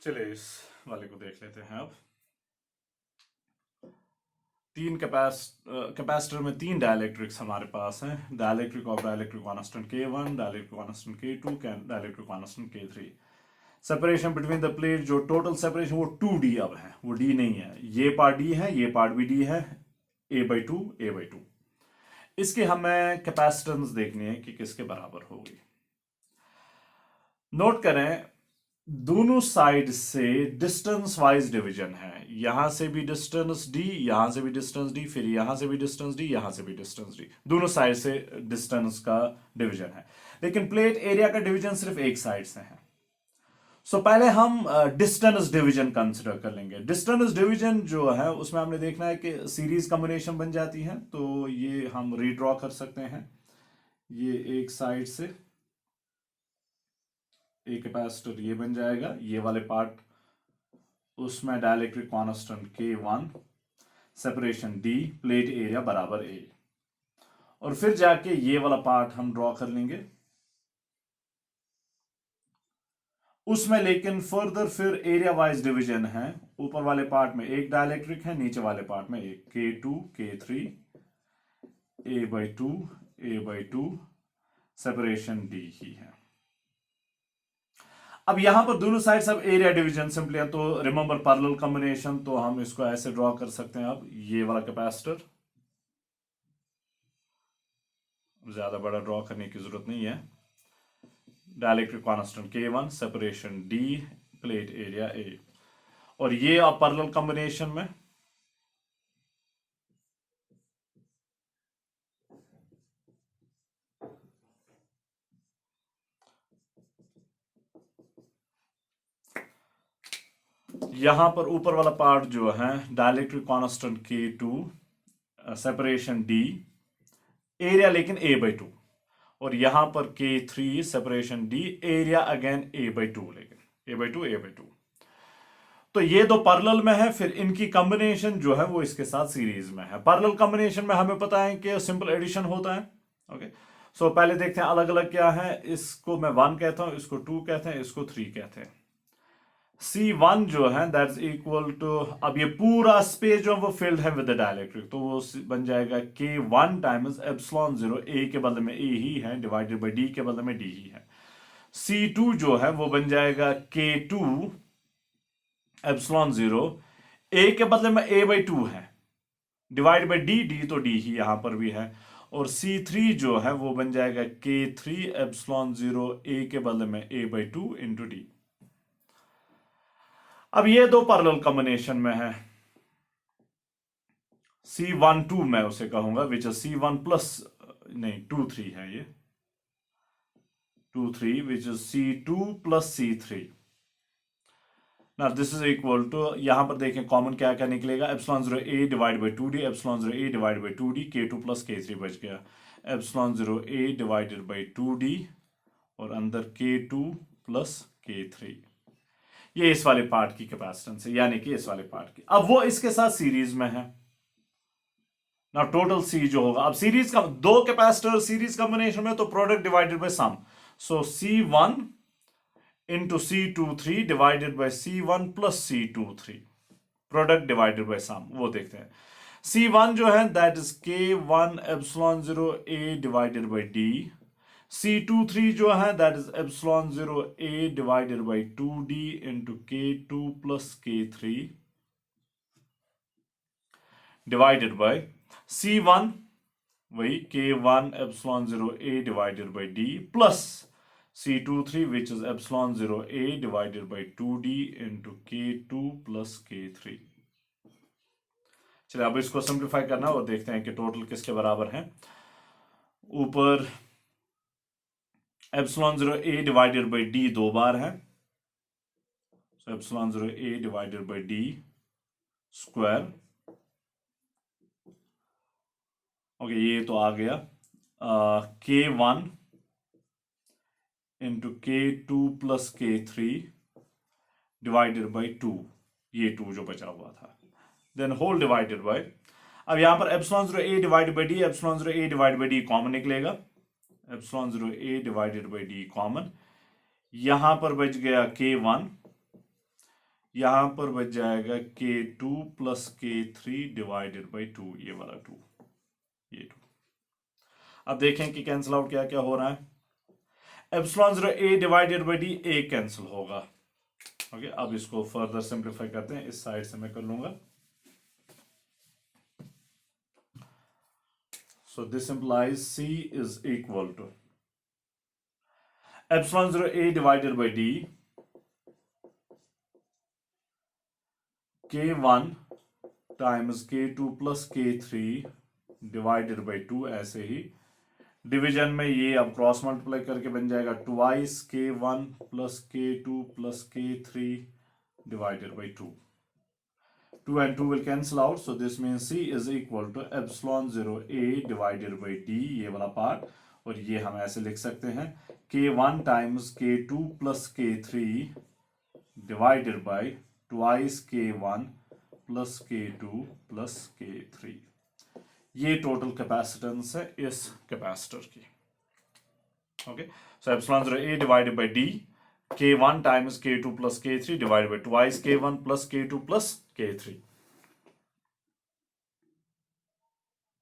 चलिए इस वाले को देख लेते हैं अब। तीन कैपेसिटर में तीन डाइलेक्ट्रिक्स हमारे पास हैं। Dielectric of dielectric constant K1, dielectric constant K2, dielectric constant K3। Separation between the plate, जो टोटल सेपरेशन वो 2D अब है, वो D नहीं है। ये पार्ट D है, ये पार्ट भी D है। A/2 A/2। इसके हमें कैपेसिटेंस देखनी है कि किसके बराबर होगी। नोट करें, दोनों साइड से डिस्टेंस वाइज डिवीजन है। यहां से भी डिस्टेंस D, यहां से भी डिस्टेंस D, फिर यहां से भी डिस्टेंस D, यहां से भी डिस्टेंस D। दोनों साइड से डिस्टेंस का डिवीजन है, लेकिन प्लेट एरिया का डिवीजन सिर्फ एक साइड से है। पहले हम डिस्टेंस डिवीजन कंसिडर कर लेंगे। डिस्टेंस डिवीजन जो है उसमें हमने देखना है कि सीरीज कॉम्बिनेशन बन जाती है, तो ये हम रीड्रॉ कर सकते हैं। ये एक साइड से एक कैपेसिटर ये बन जाएगा, ये वाले पार्ट उसमें dielectric constant K1, separation D, plate area बराबर A। और फिर जाके ये वाला पार्ट हम ड्रॉ कर लेंगे उसमें, लेकिन फर्दर फिर एरिया वाइज डिवीजन है। ऊपर वाले पार्ट में एक डाइलेक्ट्रिक है, नीचे वाले पार्ट में एक। K2 K3 A/2 A/2, separation D ही है। अब यहां पर दोनों साइड सब एरिया डिवीजन सिंपली है, तो रिमेंबर पैरेलल कॉम्बिनेशन, तो हम इसको ऐसे ड्रॉ कर सकते हैं। अब ये वाला कैपेसिटर ज्यादा बड़ा ड्रॉ करने की जरूरत नहीं है। Dielectric constant K1, separation D, plate area A। और ये अब पैरेलल कॉम्बिनेशन में यहां पर ऊपर वाला पार्ट जो है dielectric constant K2, separation D, area लेकिन A/2। और यहां पर K3, separation D, area again A/2, लेकिन A/2 A/2। तो ये दो पैरेलल में है, फिर इनकी कॉम्बिनेशन जो है वो इसके साथ सीरीज में है। पैरेलल कॉम्बिनेशन में हमें पता है कि सिंपल एडिशन होता है। ओके, पहले देखते हैं अलग अलग क्या है। इसको मैं 1 कहता हूं, इसको 2 कहते हैं, इसको 3 कहते हैं। C1 जो है दैट इज इक्वल टू, अब ये पूरा स्पेस जो है वो फिल्ड है विद द डाइलेक्ट्रिक, तो वो बन जाएगा K1 टाइम्स एप्सिलॉन 0, A के बदले में A ही है, डिवाइडेड बाई D के बदले में D ही है। C2 जो है वो बन जाएगा K2 एप्सिलॉन 0, A के बदले में A/2 है, डिवाइड बाई D तो D ही यहां पर भी है। और C3 जो है वो बन जाएगा K3 एप्सिलॉन 0, A के बदले में A/2 इंटू D। अब ये दो पैरेलल कॉम्बिनेशन में है। C12 मैं उसे कहूंगा, विच इज C1 प्लस, नहीं 2 3 है ये, 2 3 which is C2 plus C3। ना दिस इज इक्वल टू, यहां पर देखें कॉमन क्या क्या निकलेगा, epsilon 0 A divide by 2D, epsilon 0 A divide by 2D, K2 plus K3 बच गया। Epsilon 0 A divided by 2D और अंदर K2 प्लस K3। ये इस वाले पार्ट की कैपेसिटेंस है, यानी कि इस वाले पार्ट की। अब वो इसके साथ सीरीज में है ना, टोटल C जो होगा, अब सीरीज का दो कैपेसिटर सीरीज कॉम्बिनेशन में, तो product divided by sum. C1 into C23 divided by C1 plus C23, product divided by sum, वो देखते हैं। C1 जो है that is K1 epsilon 0 A divided by D। C23 जो है that is epsilon 0 A divided by 2D into K2 plus K3 divided by C1 वही K1 epsilon 0 A divided by D plus C23 which is epsilon 0 A divided by 2D into K2 plus K3। चलिए अब इसको simplify करना और देखते हैं कि total किसके बराबर है। ऊपर epsilon 0 A divided by D दो बार है, epsilon 0 A divided by D square. Okay, ये तो आ गया K1 into K2 plus K3 divided by 2, ये 2 जो बचा हुआ था, देन होल डिवाइडेड बाई, अब यहां पर epsilon 0 A divided by D, epsilon 0 A divided by D common निकलेगा, epsilon 0 A divided by D common. यहां पर बच गया K1 यहां पर बच जाएगा K2 plus K3 divided by 2, ये वाला 2, ये 2। अब देखें कि कैंसिल आउट क्या क्या हो रहा है। Epsilon 0 A divided by D, A cancel होगा। ओके, अब इसको फर्दर सिंप्लीफाई करते हैं, इस साइड से मैं कर लूंगा। So this implies C is equal to epsilon 0 A divided by D, K1 times K2 plus K3 divided by 2, ऐसे ही डिवीजन में ये अब क्रॉस मल्टीप्लाई करके बन जाएगा twice K1 plus K2 plus K3 divided by 2. 2 and 2 will cancel out, so this means C is equal to epsilon 0 A divided by D, ये वाला part, और ये हम ऐसे लिख सकते हैं K1 times K2 plus K3 divided by twice K1 plus K2 plus K3। ये टोटल कैपेसिटेंस है इस कैपेसिटर की। Okay, so epsilon 0 A divided by D, K1 times K2 plus K3 divided by twice K1 plus K2 plus K3।